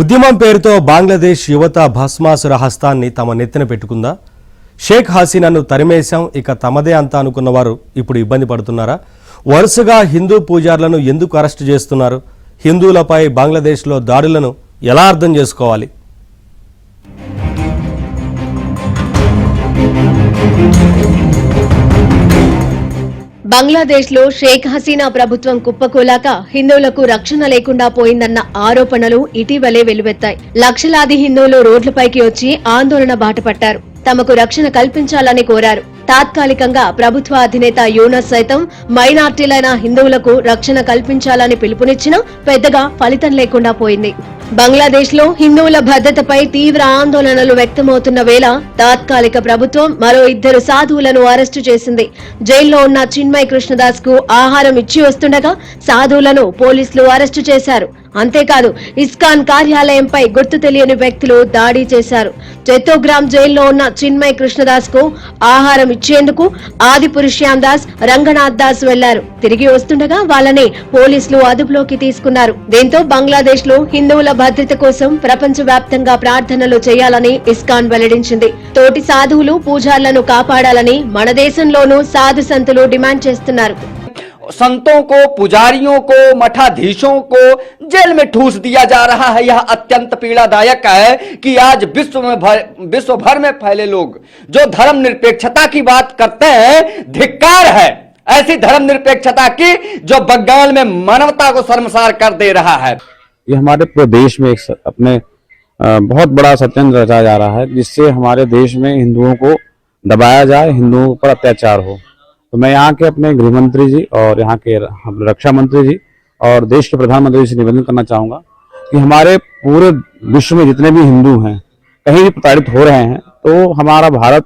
ఉద్యమం పేరుతో బంగ్లాదేశ్ యువత భస్మాసుర హస్తాన్ని తమ నెత్తిన పెట్టుకుందా? షేక్ హసీనాను తరిమేశాం, ఇక తమదే అంతా అనుకున్న వారు ఇప్పుడు ఇబ్బంది పడుతున్నారా? వరుసగా హిందూ పూజారులను ఎందుకు అరెస్టు చేస్తున్నారు? హిందువులపై బంగ్లాదేశ్లో దాడులను ఎలా అర్థం చేసుకోవాలి? బంగ్లాదేశ్ లో షేక్ హసీనా ప్రభుత్వం కుప్పకూలాక హిందువులకు రక్షణ లేకుండా పోయిందన్న ఆరోపణలు ఇటీవలే వెలువెత్తాయి. లక్షలాది హిందువులు రోడ్లపైకి వచ్చి ఆందోళన బాటపట్టారు. తమకు రక్షణ కల్పించాలని కోరారు. తాత్కాలికంగా ప్రభుత్వ అధినేత యూనస్ సైతం మైనార్టీలైన హిందువులకు రక్షణ కల్పించాలని పిలుపునిచ్చినా పెద్దగా ఫలితం లేకుండా పోయింది. బంగ్లాదేశ్ లో హిందువుల భద్రతపై తీవ్ర ఆందోళనలు వ్యక్తమవుతున్న వేళ తాత్కాలిక ప్రభుత్వం మరో 2 సాధువులను అరెస్టు చేసింది. జైల్లో ఉన్న చిన్మయ్ కృష్ణదాస్ కు ఆహారం ఇచ్చి వస్తుండగా సాధువులను పోలీసులు అరెస్టు చేశారు. అంతేకాదు ఇస్కాన్ కార్యాలయంపై గుర్తు తెలియని వ్యక్తులు దాడి చేశారు. చైతోగ్రామ్ జైల్లో ఉన్న చిన్మయ్ కృష్ణదాస్ కు ఆహారం ఇచ్చేందుకు ఆదిపురుష్ శ్యామ్ దాస్, రంగనాథ్ దాస్ వెళ్లారు. తిరిగి వస్తుండగా వాళ్ళని పోలీసులు అదుపులోకి తీసుకున్నారు. దీంతో బంగ్లాదేశ్ లో హిందువుల భద్రత కోసం ప్రపంచ వ్యాప్తంగా ప్రార్థనలు చేయాలని ఇస్కాన్ వెల్లడించింది. తోటి సాధువులు పూజార్లను కాపాడాలని మన దేశంలోనూ సాధు సంతులు డిమాండ్ చేస్తున్నారు. संतों को, पुजारियों को, मठाधीशों को जेल में ठूस दिया जा रहा है। यह अत्यंत पीड़ादायक है कि आज विश्व भर में फैले लोग जो धर्म निरपेक्षता की बात करते हैं, धिक्कार है ऐसी धर्म निरपेक्षता की जो बंगाल में मानवता को शर्मसार कर दे रहा है। ये हमारे पूरे देश में अपने बहुत बड़ा षड्यंत्र रचा जा रहा है, जिससे हमारे देश में हिंदुओं को दबाया जाए, हिंदुओं पर अत्याचार हो। तो मैं यहाँ के अपने गृह मंत्री जी और यहाँ के रक्षा मंत्री जी और देश के प्रधानमंत्री से निवेदन करना चाहूंगा कि हमारे पूरे विश्व में जितने भी हिंदू हैं कहीं भी प्रताड़ित हो रहे हैं, तो हमारा भारत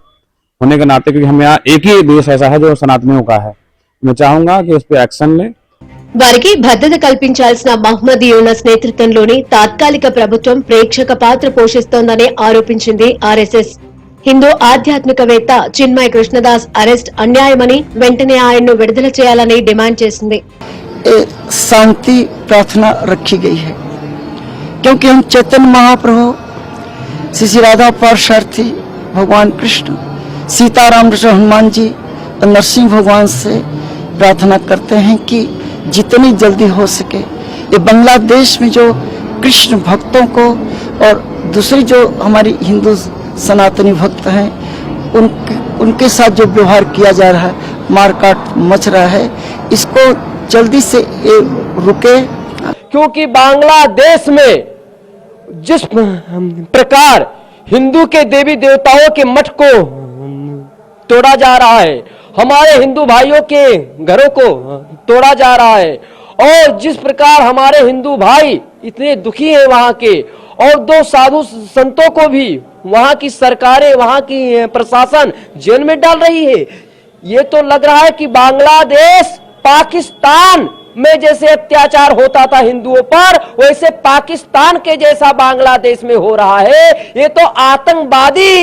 होने के नाते, क्योंकि हम यहाँ एक ही देश ऐसा है जो सनातनियों का है, मैं चाहूंगा कि इस पे एक्शन ले। వారికి భద్రత కల్పించాల్సిన మహ్మద్ యూనస్ నేతృత్వంలోని తాత్కాలిక ప్రభుత్వం ప్రేక్షక పాత్ర పోషిస్తోందని ఆరోపించింది ఆర్ఎస్ఎస్. హిందూ ఆధ్యాత్మికవేత్త చిన్మయ్ కృష్ణదాస్ అరెస్ట్ అన్యాయమని వెంటనే ఆయన్ను విడుదల చేయాలని డిమాండ్ చేసింది. शांति प्रार्थना रखी गई है क्योंकि हम चैतन्य महाप्रभु, श्री राधा पार्षार्थी, भगवान कृष्ण, सीताराम हनुमान जी और नरसिंह भगवान से प्रार्थना करते हैं कि जितनी जल्दी हो सके ये बांग्लादेश में जो कृष्ण भक्तों को और दूसरी जो हमारी हिंदू सनातनी भक्त हैं उनके साथ जो व्यवहार किया जा रहा है, मारकाट मच रहा है, इसको जल्दी से रुके। क्योंकि बांग्लादेश में जिस प्रकार हिंदू के देवी देवताओं के मठ को तोड़ा जा रहा है, हमारे हिंदू भाइयों के घरों को तोड़ा जा रहा है, और जिस प्रकार हमारे हिंदू भाई इतने दुखी हैं वहां के, और 2 साधु संतों को भी वहां की सरकारें, वहां की प्रशासन जेल में डाल रही है। ये तो लग रहा है कि बांग्लादेश पाकिस्तान में जैसे अत्याचार होता था हिंदुओं पर, वैसे पाकिस्तान के जैसा बांग्लादेश में हो रहा है। ये तो आतंकवादी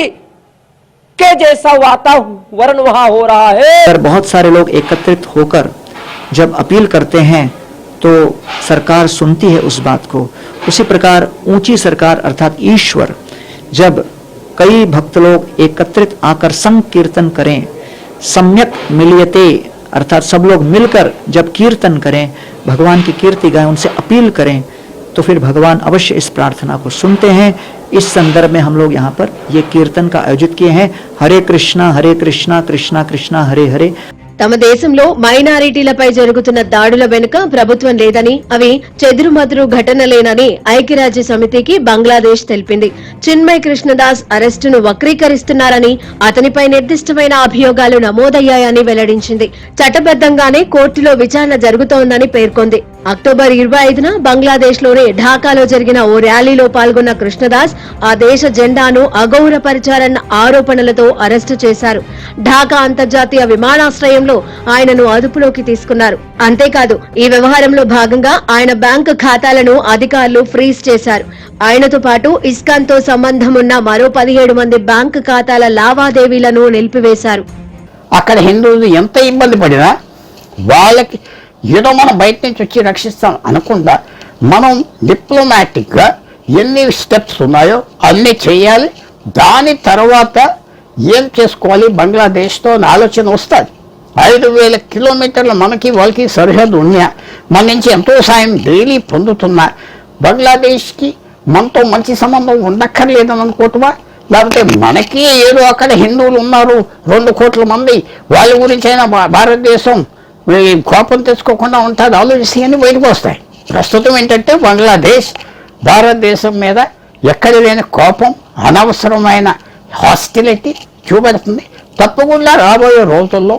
के जैसा वातावरण वहां हो रहा है। बहुत सारे लोग एकत्रित होकर जब अपील करते हैं तो सरकार सुनती है उस बात को। उसी प्रकार ऊंची सरकार अर्थात ईश्वर जब कई भक्त लोग एकत्रित आकर संकीर्तन करें, सम्यक मिलियते अर्थात सब लोग मिलकर जब कीर्तन करें, भगवान की कीर्ति गाएं, उनसे अपील करें, तो फिर भगवान अवश्य इस प्रार्थना को सुनते हैं। इस संदर्भ में हम लोग यहाँ पर ये कीर्तन का आयोजित किए हैं। हरे कृष्णा कृष्णा कृष्णा हरे हरे। తమ దేశంలో మైనారిటీలపై జరుగుతున్న దాడుల వెనుక ప్రభుత్వం లేదని, అవి చెదురుమదురు ఘటనలేనని ఐక్యరాజ్య సమితికి బంగ్లాదేశ్ తెలిపింది. చిన్మయ్ కృష్ణదాస్ అరెస్టును వక్రీకరిస్తున్నారని, అతనిపై నిర్దిష్టమైన అభియోగాలు నమోదయ్యాయని వెల్లడించింది. చట్టబద్దంగానే కోర్టులో విచారణ జరుగుతోందని పేర్కొంది. అక్టోబర్ 25న బంగ్లాదేశ్ లోని ఢాకాలో జరిగిన ఓ ర్యాలీలో పాల్గొన్న కృష్ణదాస్ ఆ దేశ జెండాను అగౌరవపరిచారన్న ఆరోపణలతో అరెస్టు చేశారు. ఢాకా అంతర్జాతీయ విమానాశ్రయంలో ఆయనను అదుపులోకి తీసుకున్నారు. అంతేకాదు ఈ వ్యవహారంలో భాగంగా ఆయన బ్యాంకు ఖాతాలను అధికారులు ఫ్రీజ్ చేశారు. ఆయనతో పాటు ఇస్కాన్ తో సంబంధం ఉన్న మరో 17 మంది బ్యాంకు ఖాతాల లావాదేవీలను నిలిపివేశారు. అక్కడ హిందువులు ఎంత ఇబ్బంది పడినా వాళ్ళకి ఏదో మనం బయట నుంచి వచ్చి రక్షిస్తాం అనకుండా మనం డిప్లొమాటిక్ గా ఎన్ని స్టెప్స్ ఉన్నాయో అన్ని చేయాలి. దాని తర్వాత ఏం చేసుకోవాలి బంగ్లాదేశ్తో అని ఆలోచన వస్తుంది. 5,000 కిలోమీటర్లు మనకి వాళ్ళకి సరిహద్దు ఉన్నా, మన నుంచి ఎంతో సాయం డైలీ పొందుతున్నా, బంగ్లాదేశ్కి మనతో మంచి సంబంధం ఉండక్కర్లేదని అనుకోవటమా? లేకపోతే మనకి ఏదో అక్కడ హిందువులు ఉన్నారు 2 కోట్ల మంది, వాళ్ళ గురించి అయినా భారతదేశం కోపం తెచ్చుకోకుండా ఉంటుంది ఆలోచిస్తే అని బయటకు వస్తాయి. ప్రస్తుతం ఏంటంటే బంగ్లాదేశ్ భారతదేశం మీద ఎక్కడ లేని కోపం, అనవసరమైన హాస్టిలిటీ చూపెడుతుంది. తప్పకుండా రాబోయే రోజుల్లో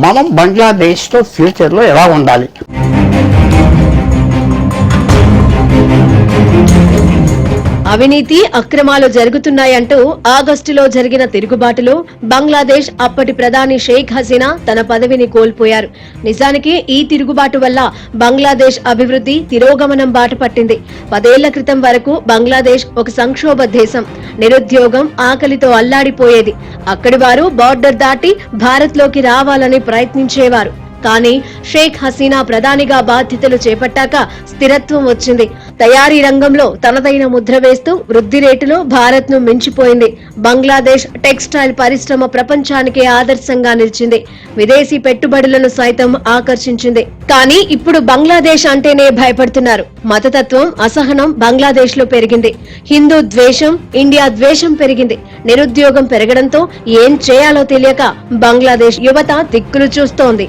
మనం బంగ్లాదేశ్తో ఫ్యూచర్లో ఎలా ఉండాలి. అవినీతి అక్రమాలు జరుగుతున్నాయంటూ ఆగస్టులో జరిగిన తిరుగుబాటులో బంగ్లాదేశ్ అప్పటి ప్రధాని షేక్ హసీనా తన పదవిని కోల్పోయారు. నిజానికి ఈ తిరుగుబాటు వల్ల బంగ్లాదేశ్ అభివృద్ధి తిరోగమనం బాట పట్టింది. 10 ఏళ్ల క్రితం వరకు బంగ్లాదేశ్ ఒక సంక్షోభ దేశం. నిరుద్యోగం, ఆకలితో అల్లాడిపోయేది. అక్కడి వారు బార్డర్ దాటి భారత్లోకి రావాలని ప్రయత్నించేవారు. కానీ షేక్ హసీనా ప్రధానిగా బాధ్యతలు చేపట్టాక స్థిరత్వం వచ్చింది. తయారీ రంగంలో తనదైన ముద్ర వేస్తూ వృద్ధి రేటులో భారత్ ను మించిపోయింది. బంగ్లాదేశ్ టెక్స్టైల్ పరిశ్రమ ప్రపంచానికే ఆదర్శంగా నిలిచింది. విదేశీ పెట్టుబడులను సైతం ఆకర్షించింది. కానీ ఇప్పుడు బంగ్లాదేశ్ అంటేనే భయపడుతున్నారు. మతతత్వం, అసహనం బంగ్లాదేశ్ లో పెరిగింది. హిందూ ద్వేషం, ఇండియా ద్వేషం పెరిగింది. నిరుద్యోగం పెరగడంతో ఏం చేయాలో తెలియక బంగ్లాదేశ్ యువత దిక్కులు చూస్తోంది.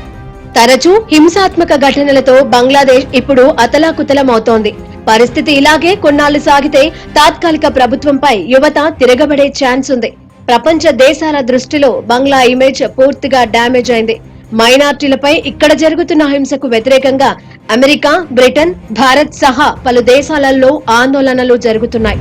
తరచూ హింసాత్మక ఘటనలతో బంగ్లాదేశ్ ఇప్పుడు అతలాకుతలమవుతోంది. పరిస్థితి ఇలాగే కొన్నాళ్లు సాగితే తాత్కాలిక ప్రభుత్వంపై యువత తిరగబడే ఛాన్స్ ఉంది. ప్రపంచ దేశాల దృష్టిలో బంగ్లా ఇమేజ్ పూర్తిగా డ్యామేజ్ అయింది. మైనార్టీలపై ఇక్కడ జరుగుతున్న హింసకు వ్యతిరేకంగా అమెరికా, బ్రిటన్, భారత్ సహా పలు దేశాలలో ఆందోళనలు జరుగుతున్నాయి.